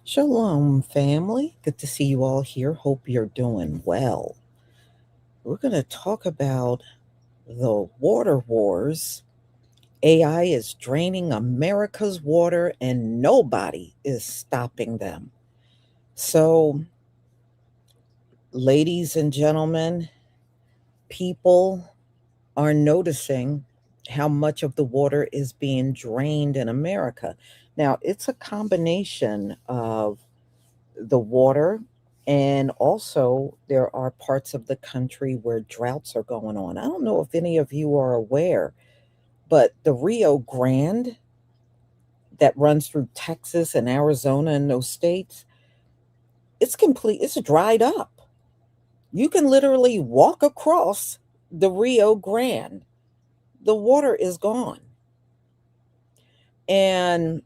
Shalom, family. Good to see you all here. Hope you're doing well. We're going to talk about the water wars. AI is draining America's water, and nobody is stopping them. So, ladies and gentlemen, people are noticing how much of the water is being drained in America. Now, it's a combination of the water. And also, there are parts of the country where droughts are going on. I don't know if any of you are aware, but the Rio Grande that runs through Texas and Arizona and those states, it's dried up. You can literally walk across the Rio Grande, the water is gone. And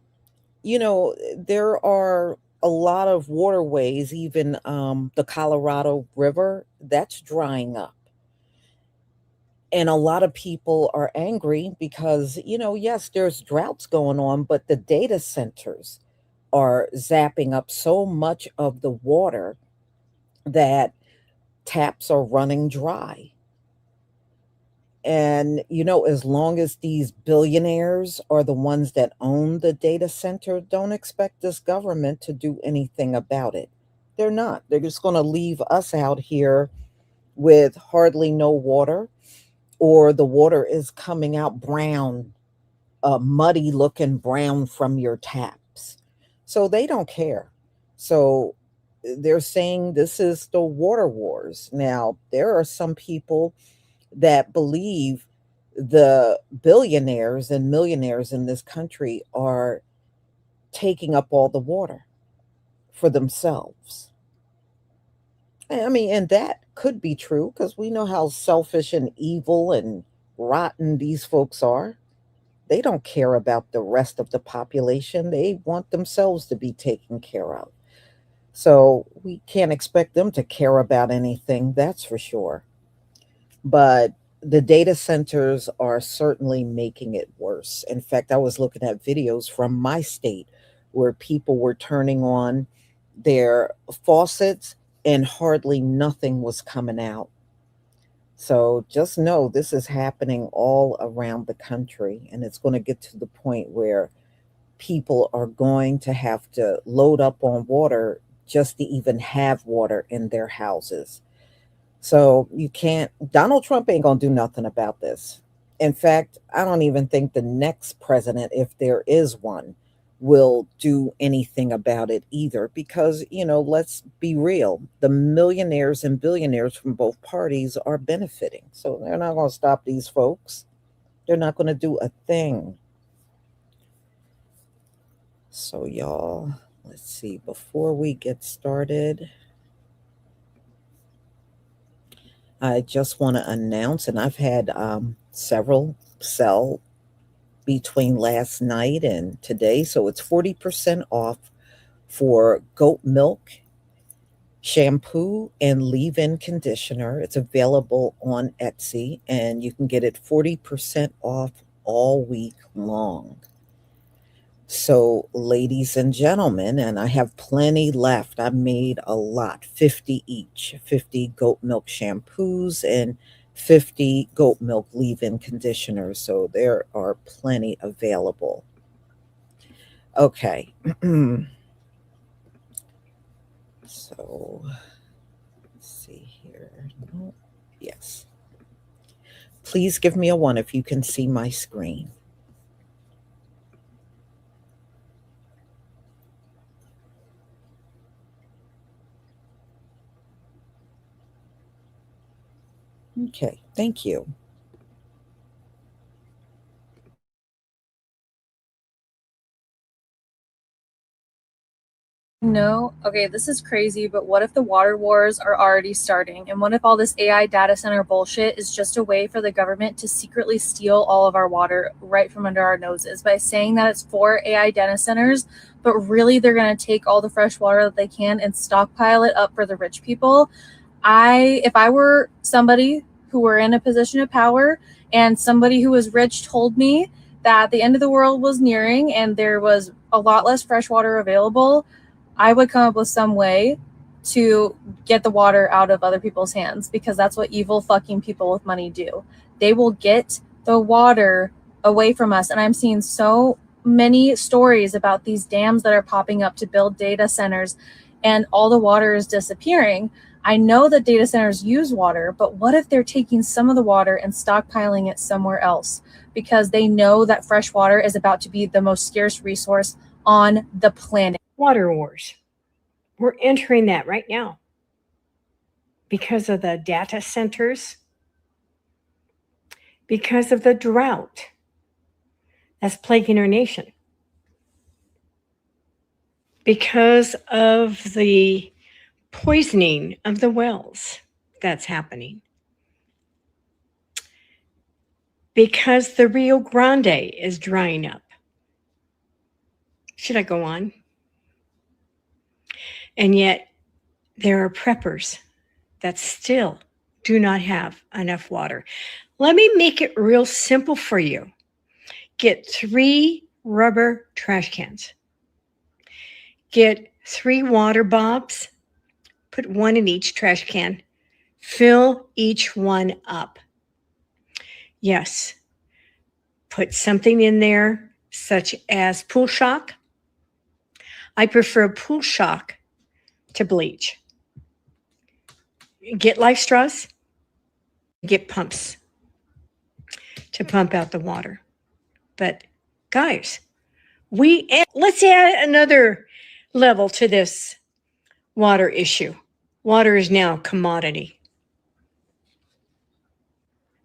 there are a lot of waterways, even the Colorado River, that's drying up. And a lot of people are angry because, yes, there's droughts going on, but the data centers are zapping up so much of the water that taps are running dry. And, as long as these billionaires are the ones that own the data center, don't expect this government to do anything about it. They're not. They're just going to leave us out here with hardly no water, or the water is coming out brown, muddy looking brown from your taps. So they don't care. So they're saying this is the water wars. Now, there are some people that believe the billionaires and millionaires in this country are taking up all the water for themselves. I mean, and that could be true because we know how selfish and evil and rotten these folks are. They don't care about the rest of the population. They want themselves to be taken care of. So we can't expect them to care about anything, that's for sure. But the data centers are certainly making it worse. In fact, I was looking at videos from my state where people were turning on their faucets and hardly nothing was coming out. So just know this is happening all around the country, and it's going to get to the point where people are going to have to load up on water just to even have water in their houses. So you can't, Donald Trump ain't going to do nothing about this. In fact, I don't even think the next president, if there is one, will do anything about it either because, let's be real. The millionaires and billionaires from both parties are benefiting. So they're not going to stop these folks. They're not going to do a thing. So, y'all, let's see. Before we get started, I just want to announce, and I've had several sell between last night and today. So it's 40% off for goat milk, shampoo, and leave in conditioner. It's available on Etsy, and you can get it 40% off all week long. So, ladies and gentlemen, and I have plenty left. I made a lot, 50 each, 50 goat milk shampoos and 50 goat milk leave in conditioners. So, there are plenty available. Okay. So, let's see here. No. Yes. Please give me a one if you can see my screen. Okay, thank you. No, okay, this is crazy, but what if the water wars are already starting? And what if all this AI data center bullshit is just a way for the government to secretly steal all of our water right from under our noses by saying that it's for AI data centers, but really they're going to take all the fresh water that they can and stockpile it up for the rich people? If I were somebody who were in a position of power and somebody who was rich told me that the end of the world was nearing and there was a lot less fresh water available, I would come up with some way to get the water out of other people's hands, because that's what evil fucking people with money do. They will get the water away from us. And I'm seeing so many stories about these dams that are popping up to build data centers, and all the water is disappearing. I know that data centers use water, but what if they're taking some of the water and stockpiling it somewhere else? Because they know that fresh water is about to be the most scarce resource on the planet. Water wars. We're entering that right now because of the data centers, because of the drought that's plaguing our nation, because of the poisoning of the wells that's happening, because the Rio Grande is drying up. Should I go on? And yet there are preppers that still do not have enough water. Let me make it real simple for you. Get 3 rubber trash cans. Get 3 water bobs. Put 1 in each trash can. Fill each one up. Yes. Put something in there such as pool shock. I prefer pool shock to bleach. Get life straws. Get pumps to pump out the water. But guys, let's add another level to this water issue. Water is now a commodity.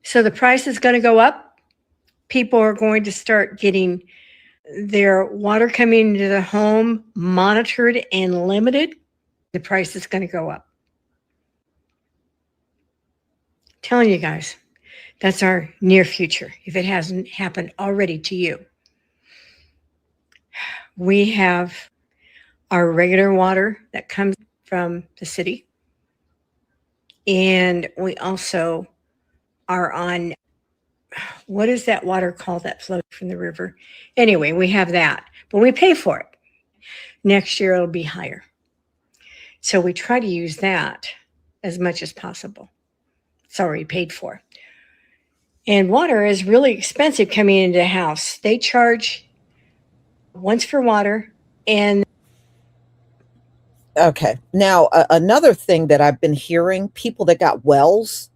So the price is going to go up. People are going to start getting their water coming into the home monitored and limited. The price is going to go up. I'm telling you guys, that's our near future, if it hasn't happened already to you. We have our regular water that comes from the city. And we also are on, what is that water called that flows from the river? Anyway, we have that, but we pay for it. Next year, it'll be higher. So we try to use that as much as possible. It's already paid for. And water is really expensive coming into the house. They charge once for water and Okay. Now, another thing that I've been hearing, people that got wells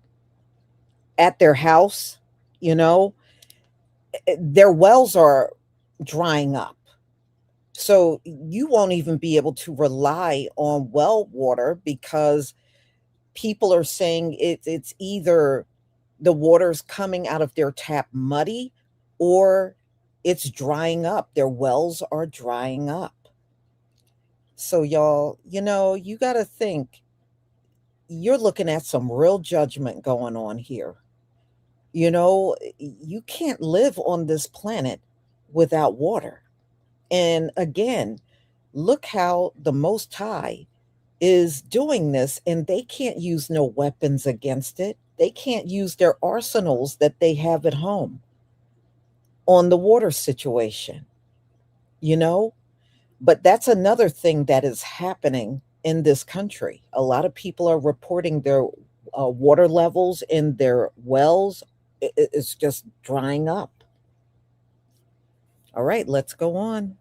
at their house, you know, their wells are drying up. So you won't even be able to rely on well water, because people are saying it's either the water's coming out of their tap muddy, or it's drying up. Their wells are drying up. So y'all, you got to think, you're looking at some real judgment going on here. You can't live on this planet without water. And again, look how the Most High is doing this, and they can't use no weapons against it. They can't use their arsenals that they have at home on the water situation, you know? But that's another thing that is happening in this country. A lot of people are reporting their water levels in their wells. It's just drying up. All right, let's go on.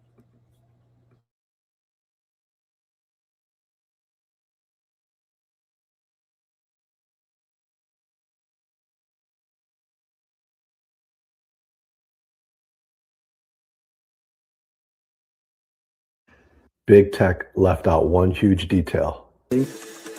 Big tech left out one huge detail.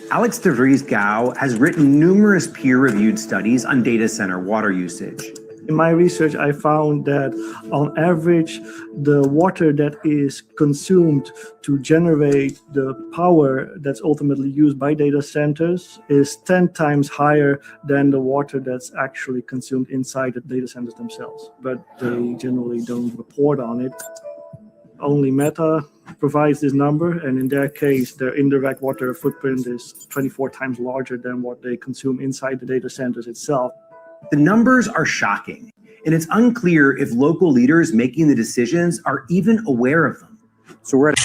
Alex DeVries Gao has written numerous peer-reviewed studies on data center water usage. In my research, I found that on average, the water that is consumed to generate the power that's ultimately used by data centers is 10 times higher than the water that's actually consumed inside the data centers themselves. But they generally don't report on it. Only Meta provides this number, and in their case, their indirect water footprint is 24 times larger than what they consume inside the data centers itself. The numbers are shocking, and it's unclear if local leaders making the decisions are even aware of them. So we're at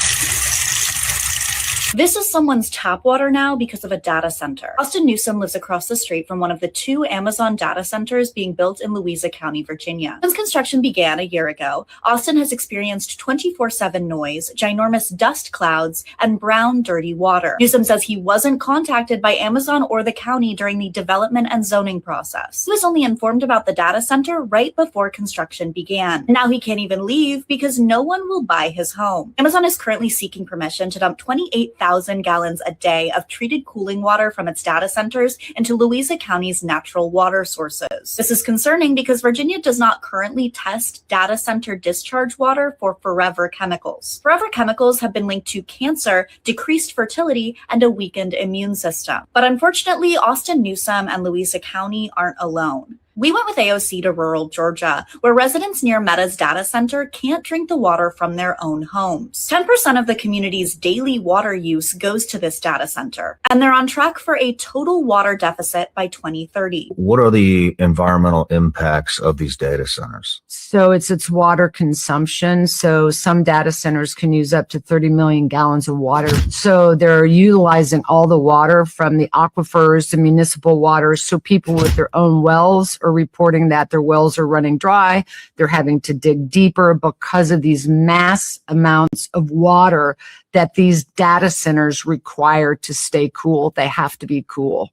This is someone's tap water now because of a data center. Austin Newsom lives across the street from one of the 2 Amazon data centers being built in Louisa County, Virginia. Since construction began a year ago, Austin has experienced 24/7 noise, ginormous dust clouds, and brown, dirty water. Newsom says he wasn't contacted by Amazon or the county during the development and zoning process. He was only informed about the data center right before construction began. Now he can't even leave because no one will buy his home. Amazon is currently seeking permission to dump 28,000 gallons a day of treated cooling water from its data centers into Louisa County's natural water sources. This is concerning because Virginia does not currently test data center discharge water for forever chemicals. Forever chemicals have been linked to cancer, decreased fertility, and a weakened immune system. But unfortunately, Austin Newsom and Louisa County aren't alone. We went with AOC to rural Georgia, where residents near Meta's data center can't drink the water from their own homes. 10% of the community's daily water use goes to this data center, and they're on track for a total water deficit by 2030. What are the environmental impacts of these data centers? So it's water consumption. So some data centers can use up to 30 million gallons of water. So they're utilizing all the water from the aquifers, the municipal waters. So people with their own wells are reporting that their wells are running dry. They're having to dig deeper because of these mass amounts of water that these data centers require to stay cool. They have to be cool.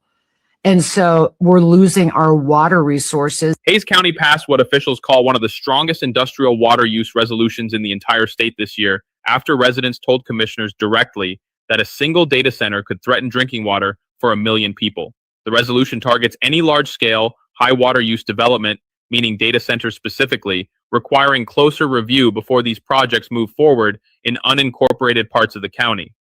And so we're losing our water resources. Hays County passed what officials call one of the strongest industrial water use resolutions in the entire state this year, after residents told commissioners directly that a single data center could threaten drinking water for 1 million people. The resolution targets any large-scale, high water use development, meaning data centers specifically, requiring closer review before these projects move forward in unincorporated parts of the county.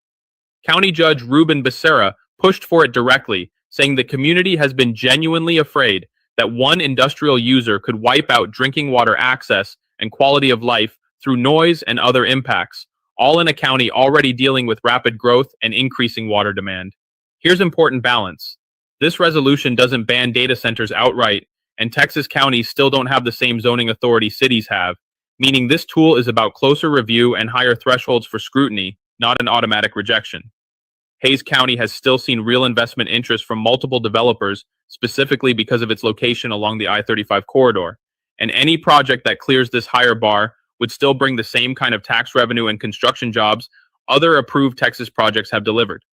County Judge Ruben Becerra pushed for it directly, saying the community has been genuinely afraid that one industrial user could wipe out drinking water access and quality of life through noise and other impacts, all in a county already dealing with rapid growth and increasing water demand. Here's important balance. This resolution doesn't ban data centers outright, and Texas counties still don't have the same zoning authority cities have, meaning this tool is about closer review and higher thresholds for scrutiny, not an automatic rejection. Hays County has still seen real investment interest from multiple developers, specifically because of its location along the I-35 corridor, and any project that clears this higher bar would still bring the same kind of tax revenue and construction jobs other approved Texas projects have delivered.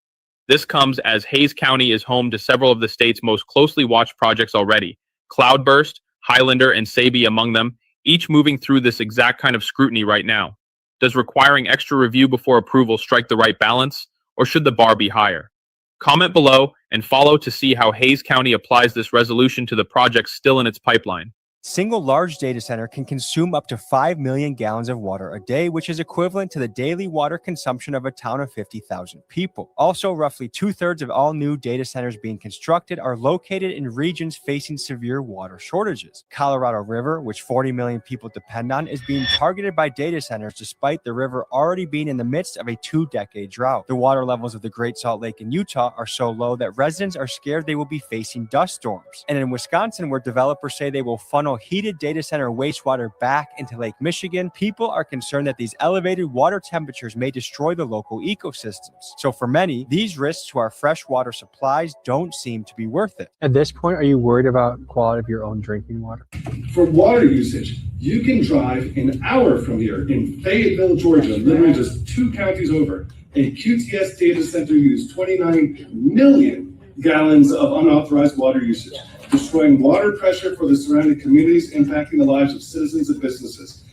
This comes as Hays County is home to several of the state's most closely watched projects already, Cloudburst, Highlander, and Sabi among them, each moving through this exact kind of scrutiny right now. Does requiring extra review before approval strike the right balance, or should the bar be higher? Comment below and follow to see how Hays County applies this resolution to the projects still in its pipeline. Single large data center can consume up to 5 million gallons of water a day, which is equivalent to the daily water consumption of a town of 50,000 people. Also, roughly 2/3 of all new data centers being constructed are located in regions facing severe water shortages. Colorado River, which 40 million people depend on, is being targeted by data centers despite the river already being in the midst of a 2-decade drought. The water levels of the Great Salt Lake in Utah are so low that residents are scared they will be facing dust storms. And in Wisconsin, where developers say they will funnel heated data center wastewater back into Lake Michigan, people are concerned that these elevated water temperatures may destroy the local ecosystems. So for many, these risks to our fresh water supplies don't seem to be worth it. At this point, are you worried about quality of your own drinking water? For water usage, you can drive an hour from here in Fayetteville, Georgia, literally just 2 counties over. A QTS data center used 29 million gallons of unauthorized water usage, destroying water pressure for the surrounding communities, impacting the lives of citizens and businesses.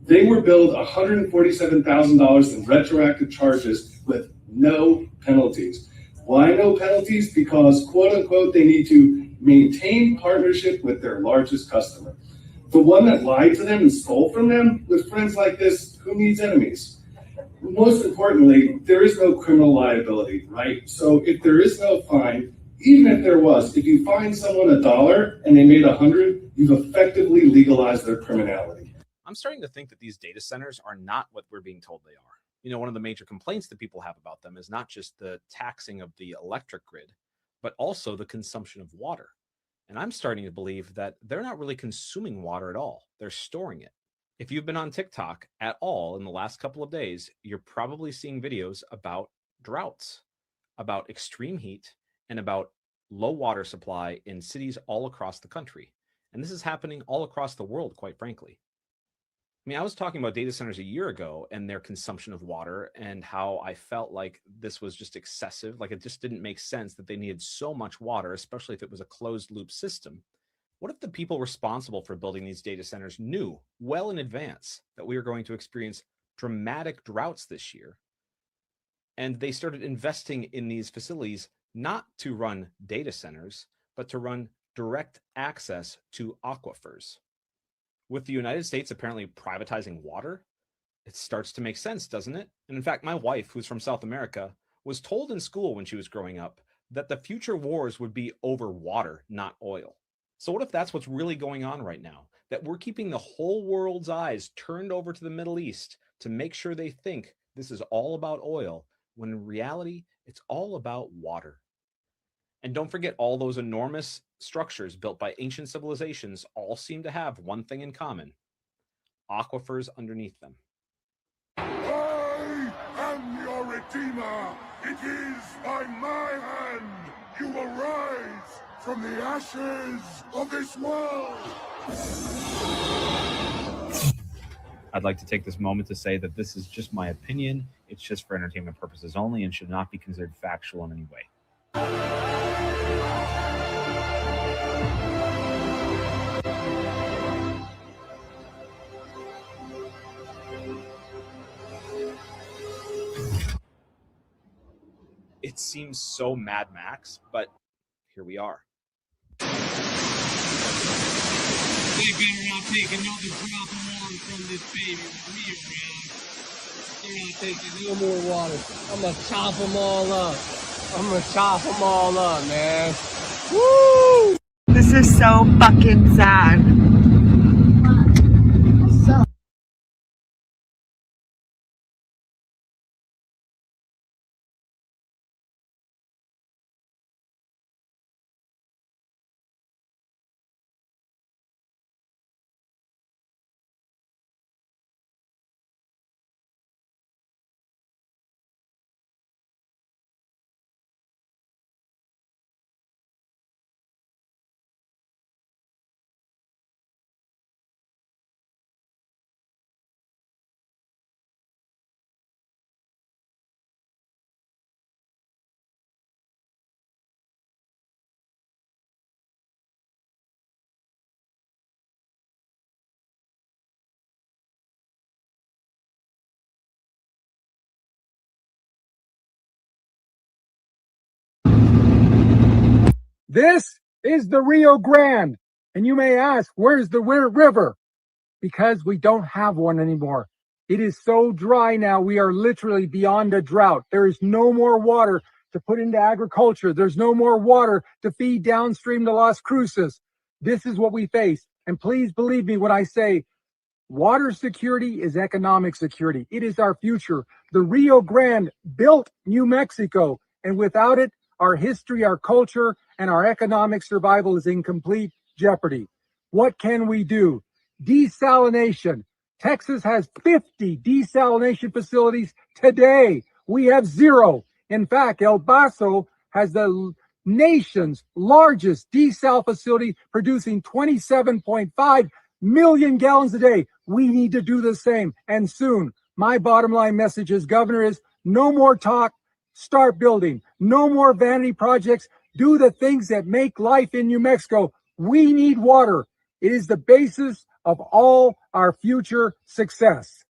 They were billed $147,000 in retroactive charges with no penalties. Why no penalties? Because, quote unquote, they need to maintain partnership with their largest customer. The one that lied to them and stole from them, with friends like this, who needs enemies? Most importantly, there is no criminal liability, right? So if there is no fine, even if there was, if you fine someone $1 and they made 100, you've effectively legalized their criminality. I'm starting to think that these data centers are not what we're being told they are. You know, one of the major complaints that people have about them is not just the taxing of the electric grid, but also the consumption of water. And I'm starting to believe that they're not really consuming water at all. They're storing it. If you've been on TikTok at all in the last couple of days, you're probably seeing videos about droughts, about extreme heat, and about low water supply in cities all across the country. And this is happening all across the world, quite frankly. I mean, I was talking about data centers a year ago and their consumption of water and how I felt like this was just excessive. Like it just didn't make sense that they needed so much water, especially if it was a closed loop system. What if the people responsible for building these data centers knew well in advance that we were going to experience dramatic droughts this year? And they started investing in these facilities not to run data centers, but to run direct access to aquifers. With the United States apparently privatizing water, it starts to make sense, doesn't it? And in fact, my wife, who's from South America, was told in school when she was growing up that the future wars would be over water, not oil. So what if that's what's really going on right now? That we're keeping the whole world's eyes turned over to the Middle East to make sure they think this is all about oil, when in reality, it's all about water. And don't forget, all those enormous structures built by ancient civilizations all seem to have one thing in common: aquifers underneath them. I am your Redeemer. It is by my hand you will rise from the ashes of this world. I'd like to take this moment to say that this is just my opinion. It's just for entertainment purposes only and should not be considered factual in any way. It seems so Mad Max, but here we are. They better not take another drop of water from this baby real man. They're not taking no more water. I'm gonna chop them all up. Man. Woo! This is so fucking sad. This is the Rio Grande. And you may ask, where's the river? Because we don't have one anymore. It is so dry now, we are literally beyond a drought. There is no more water to put into agriculture. There's no more water to feed downstream to Las Cruces. This is what we face. And please believe me when I say water security is economic security. It is our future. The Rio Grande built New Mexico, and without it, our history, our culture, and our economic survival is in complete jeopardy. What can we do? Desalination. Texas has 50 desalination facilities today. We have 0. In fact, El Paso has the nation's largest desal facility, producing 27.5 million gallons a day. We need to do the same, and soon. My bottom line message as governor is no more talk, start building. No more vanity projects. Do the things that make life in New Mexico. We need water. It is the basis of all our future success.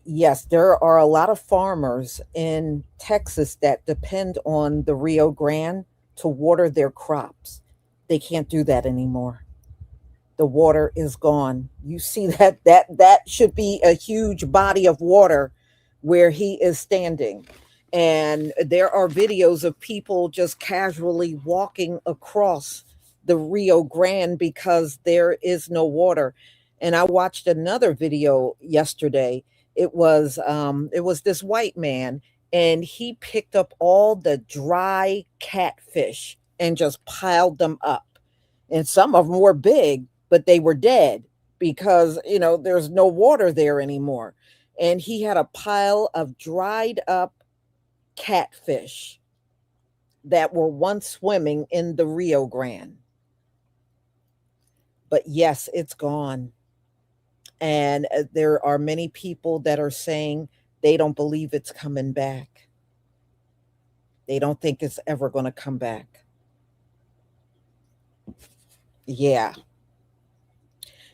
Yes, there are a lot of farmers in Texas that depend on the Rio Grande to water their crops. They can't do that anymore. The water is gone. You see that should be a huge body of water where he is standing. And there are videos of people just casually walking across the Rio Grande because there is no water. And I watched another video yesterday. It was this white man, and he picked up all the dry catfish and just piled them up. And some of them were big, but they were dead because, there's no water there anymore. And he had a pile of dried up catfish that were once swimming in the Rio Grande. But yes, it's gone. And there are many people that are saying they don't believe it's coming back. They don't think it's ever going to come back. Yeah.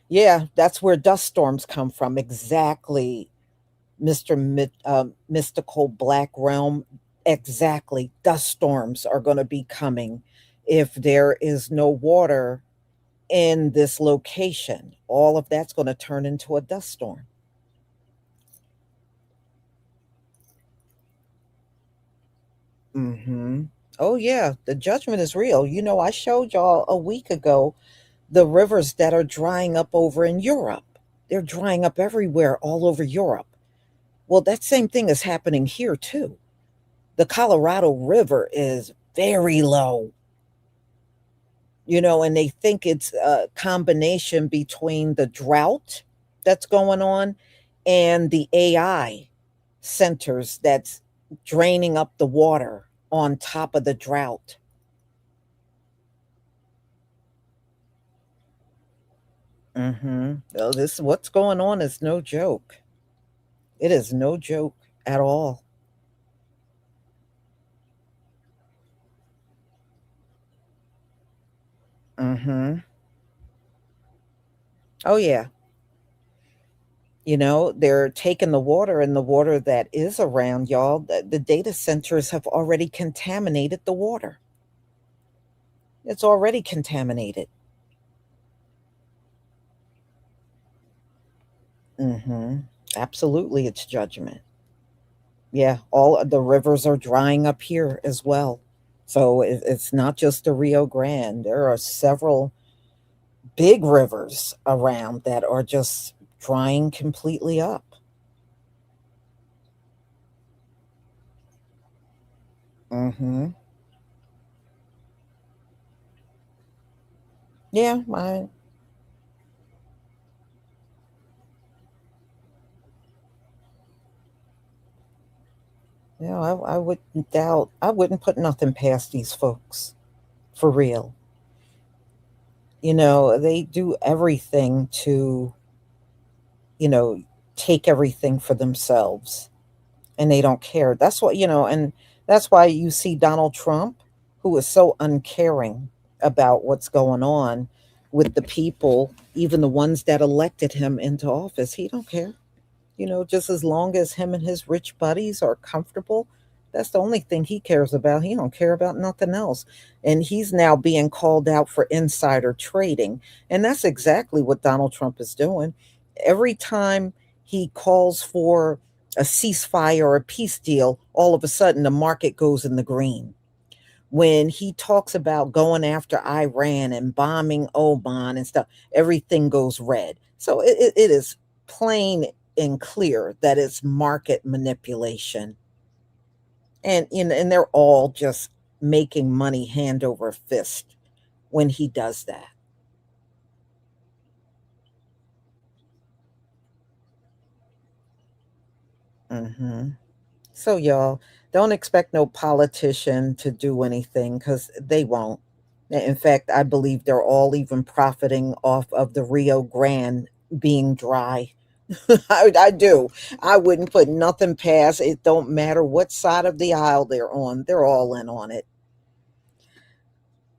Yeah, that's where dust storms come from. Exactly, Mystical Black Realm. Exactly. Dust storms are going to be coming if there is no water in this location. All of that's going to turn into a dust storm. Mm-hmm. Oh, yeah. The judgment is real. I showed y'all a week ago the rivers that are drying up over in Europe. They're drying up everywhere, all over Europe. Well, that same thing is happening here, too. The Colorado River is very low, and they think it's a combination between the drought that's going on and the AI centers that's draining up the water on top of the drought. Well, this what's going on is no joke. It is no joke at all. Mm-hmm. Oh yeah. They're taking the water, and the water that is around, y'all. The data centers have already contaminated the water. It's already contaminated. Mm-hmm. Absolutely, it's judgment. Yeah, all of the rivers are drying up here as well. So it's not just the Rio Grande. There are several big rivers around that are just drying completely up. Mm-hmm. Yeah, I wouldn't doubt. I wouldn't put nothing past these folks, for real. They do everything to, you know, take everything for themselves, and they don't care. That's what, and that's why you see Donald Trump, who is so uncaring about what's going on with the people, even the ones that elected him into office. He don't care. Just as long as him and his rich buddies are comfortable, that's the only thing he cares about. He don't care about nothing else. And he's now being called out for insider trading. And that's exactly what Donald Trump is doing. Every time he calls for a ceasefire or a peace deal, all of a sudden the market goes in the green. When he talks about going after Iran and bombing Oman and stuff, everything goes red. So it is plain and clear that it's market manipulation. And they're all just making money hand over fist when he does that. Hmm. So y'all don't expect no politician to do anything, because they won't. In fact, I believe they're all even profiting off of the Rio Grande being dry. I do. I wouldn't put nothing past it. Don't matter what side of the aisle they're on. They're all in on it.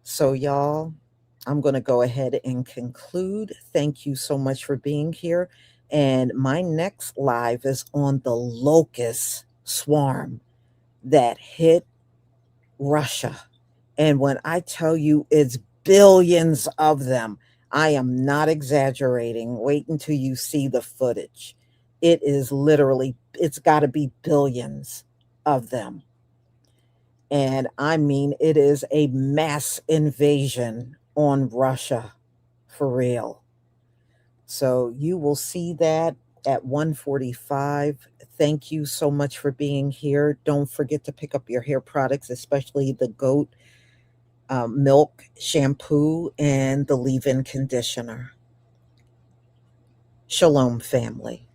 So y'all, I'm going to go ahead and conclude. Thank you so much for being here. And my next live is on the locust swarm that hit Russia. And when I tell you it's billions of them, I am not exaggerating. Wait until you see the footage. It is literally, it's got to be billions of them. And I mean, it is a mass invasion on Russia, for real. So you will see that at 1:45. Thank you so much for being here. Don't forget to pick up your hair products, especially the goat milk shampoo and the leave-in conditioner. Shalom, family.